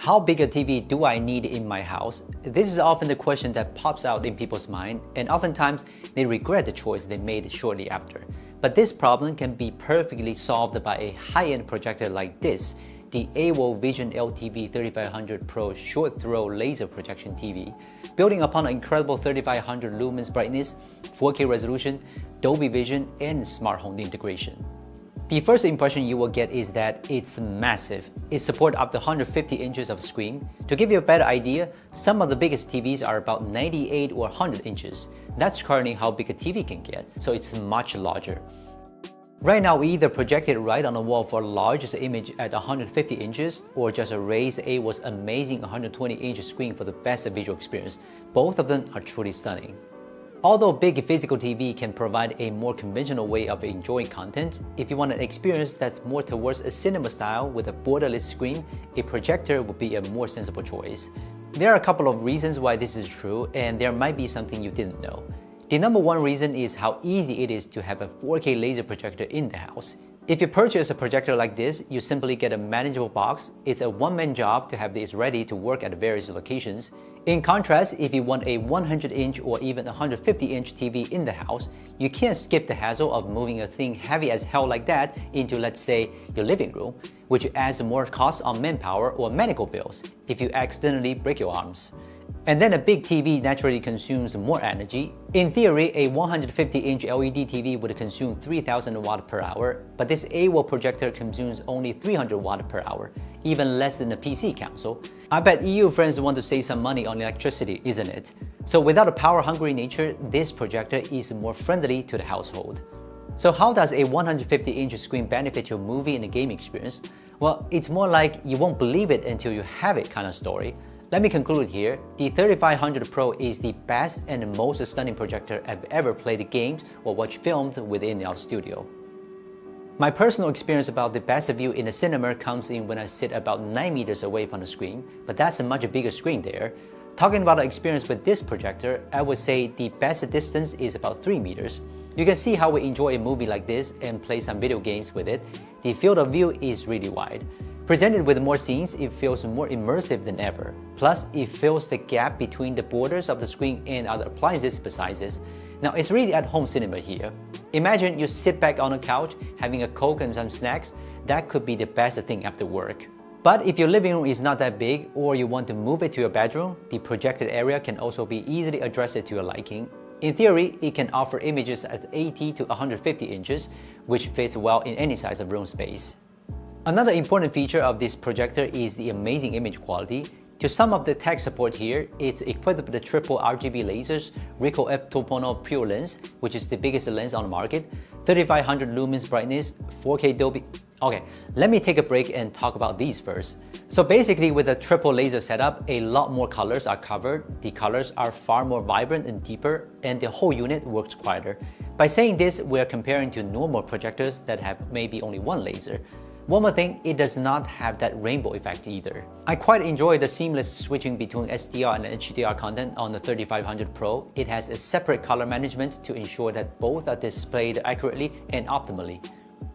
How big a TV do I need in my house? This is often the question that pops out in people's mind, and oftentimes they regret the choice they made shortly after. But this problem can be perfectly solved by a high-end projector like this, the AWOL Vision LTV 3500 Pro short throw laser projection TV, building upon an incredible 3500 lumens brightness, 4K resolution, Dolby Vision, and smart home integration. The first impression you will get is that it's massive. It supports up to 150 inches of screen. To give you a better idea, some of the biggest TVs are about 98 or 100 inches. That's currently how big a TV can get, so it's much larger. Right now, we either project it right on the wall for the largest image at 150 inches or just raise AWOL's amazing 120-inch screen for the best visual experience. Both of them are truly stunning. Although big physical TV can provide a more conventional way of enjoying content, if you want an experience that's more towards a cinema style with a borderless screen, a projector would be a more sensible choice. There are a couple of reasons why this is true, and there might be something you didn't know. The number one reason is how easy it is to have a 4K laser projector in the house. If you purchase a projector like this, you simply get a manageable box. It's a one-man job to have this ready to work at various locations. In contrast, if you want a 100-inch or even 150-inch TV in the house, you can't skip the hassle of moving a thing heavy as hell like that into, let's say, your living room, which adds more cost on manpower or medical bills if you accidentally break your arms. And then a big TV naturally consumes more energy. In theory, a 150-inch LED TV would consume 3000 watt per hour, but this AWOL projector consumes only 300 watt per hour, even less than a PC console. I bet you friends want to save some money on electricity, isn't it? So without a power-hungry nature, this projector is more friendly to the household. So how does a 150-inch screen benefit your movie and gaming experience? Well, it's more like you won't believe it until you have it kind of story. Let me conclude here. The 3500 Pro is the best and most stunning projector I've ever played games or watched films within our studio. My personal experience about the best view in the cinema comes in when I sit about 9 meters away from the screen, but that's a much bigger screen there. Talking about the experience with this projector, I would say the best distance is about 3 meters. You can see how we enjoy a movie like this and play some video games with it. The field of view is really wide. Presented with more scenes, it feels more immersive than ever. Plus, it fills the gap between the borders of the screen and other appliances besides this. Now, it's really at-home cinema here. Imagine you sit back on a couch, having a Coke and some snacks. That could be the best thing after work. But if your living room is not that big or you want to move it to your bedroom, the projected area can also be easily adjusted to your liking. In theory, it can offer images at 80 to 150 inches, which fits well in any size of room space. Another important feature of this projector is the amazing image quality. To sum up the tech support here, it's equipped with the triple RGB lasers, Ricoh f2.0 Pure lens, which is the biggest lens on the market, 3500 lumens brightness, 4K Dolby. Okay, let me take a break and talk about these first. So basically with a triple laser setup, a lot more colors are covered. The colors are far more vibrant and deeper, and the whole unit works quieter. By saying this, we're comparing to normal projectors that have maybe only one laser. One more thing, it does not have that rainbow effect either. I quite enjoy the seamless switching between SDR and HDR content on the 3500 Pro. It has a separate color management to ensure that both are displayed accurately and optimally.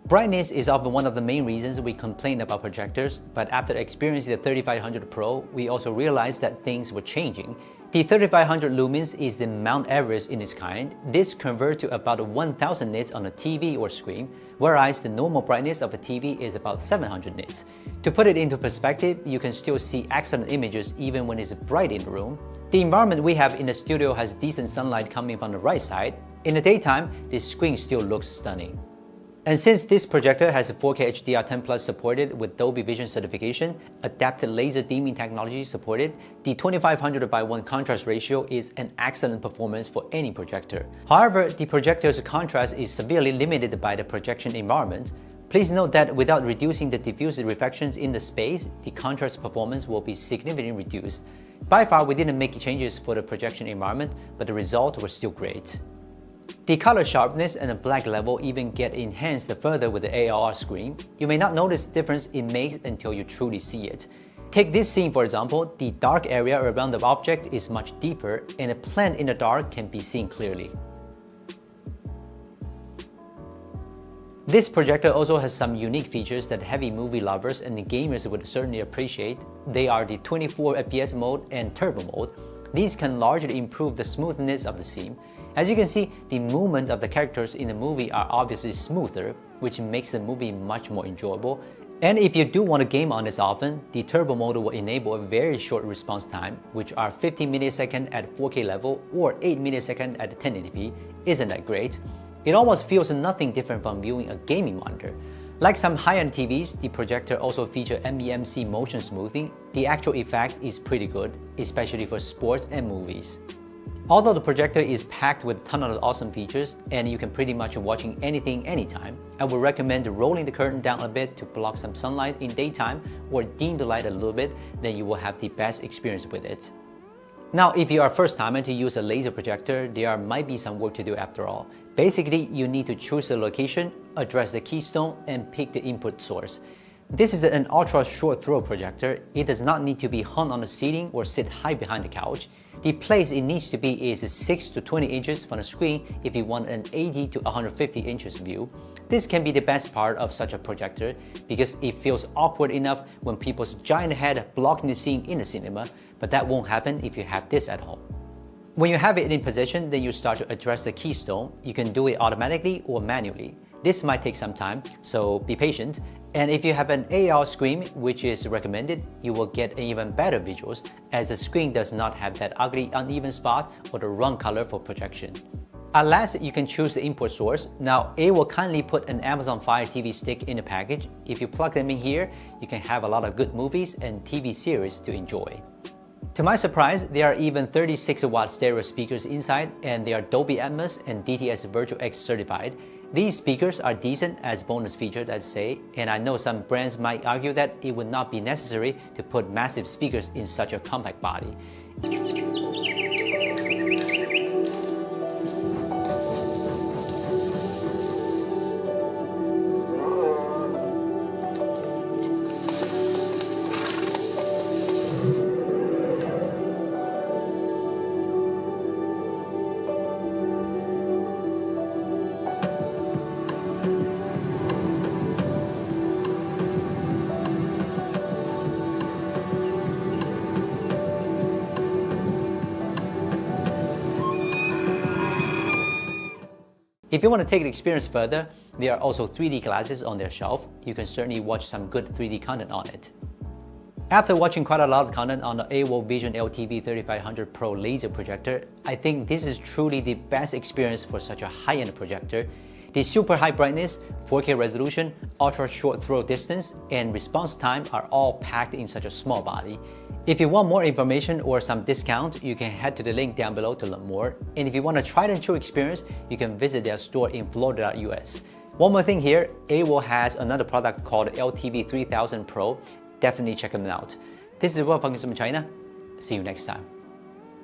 Brightness is often one of the main reasons we complain about projectors, but after experiencing the 3500 Pro, we also realized that things were changing. The 3500 lumens is the Mount Everest in its kind. This converts to about 1000 nits on a TV or screen, whereas the normal brightness of a TV is about 700 nits. To put it into perspective, you can still see excellent images even when it's bright in the room. The environment we have in the studio has decent sunlight coming from the right side. In the daytime, the screen still looks stunning. And since this projector has a 4K HDR10+ supported with Dolby Vision certification, adapted laser dimming technology supported, the 2500:1 contrast ratio is an excellent performance for any projector. However, the projector's contrast is severely limited by the projection environment. Please note that without reducing the diffused reflections in the space, the contrast performance will be significantly reduced. By far, we didn't make changes for the projection environment, but the results were still great. The color sharpness and the black level even get enhanced further with the ARR screen. You may not notice the difference it makes until you truly see it. Take this scene for example, the dark area around the object is much deeper and a plant in the dark can be seen clearly. This projector also has some unique features that heavy movie lovers and gamers would certainly appreciate. They are the 24 FPS mode and turbo mode. These can largely improve the smoothness of the scene. As you can see, the movement of the characters in the movie are obviously smoother, which makes the movie much more enjoyable. And if you do want to game on this often, the turbo mode will enable a very short response time, which are 50 milliseconds at 4K level or 8 milliseconds at 1080p. Isn't that great? It almost feels nothing different from viewing a gaming monitor. Like some high-end TVs, the projector also features MEMC motion smoothing. The actual effect is pretty good, especially for sports and movies. Although the projector is packed with a ton of awesome features and you can pretty much watching anything anytime, I would recommend rolling the curtain down a bit to block some sunlight in daytime or dim the light a little bit, then you will have the best experience with it. Now, if you are a first timer to use a laser projector, there might be some work to do after all. Basically, you need to choose the location, address the keystone, and pick the input source. This is an ultra short throw projector. It does not need to be hung on the ceiling or sit high behind the couch. The place it needs to be is 6 to 20 inches from the screen if you want an 80 to 150 inches view. This can be the best part of such a projector because it feels awkward enough when people's giant head blocking the scene in the cinema, but that won't happen if you have this at home. When you have it in position, then you start to address the keystone. You can do it automatically or manually. This might take some time, so be patient. And if you have an AR screen, which is recommended, you will get even better visuals as the screen does not have that ugly uneven spot or the wrong color for projection. At last, you can choose the input source. Now, AWOL will kindly put an Amazon Fire TV stick in the package. If you plug them in here, you can have a lot of good movies and TV series to enjoy. To my surprise, there are even 36-watt stereo speakers inside, and they are Dolby Atmos and DTS Virtual X certified. These speakers are decent as bonus feature, let's say, and I know some brands might argue that it would not be necessary to put massive speakers in such a compact body. If you want to take the experience further, there are also 3D glasses on their shelf. You can certainly watch some good 3D content on it. After watching quite a lot of content on the AWOL Vision LTV 3500 Pro laser projector, I think this is truly the best experience for such a high-end projector. The super high brightness, 4K resolution, ultra short throw distance, and response time are all packed in such a small body. If you want more information or some discount, you can head to the link down below to learn more. And if you want a tried and true experience, you can visit their store in Florida, US. One more thing here, AWOL has another product called LTV 3000 Pro. Definitely check them out. This is Will from GizmoChina. See you next time.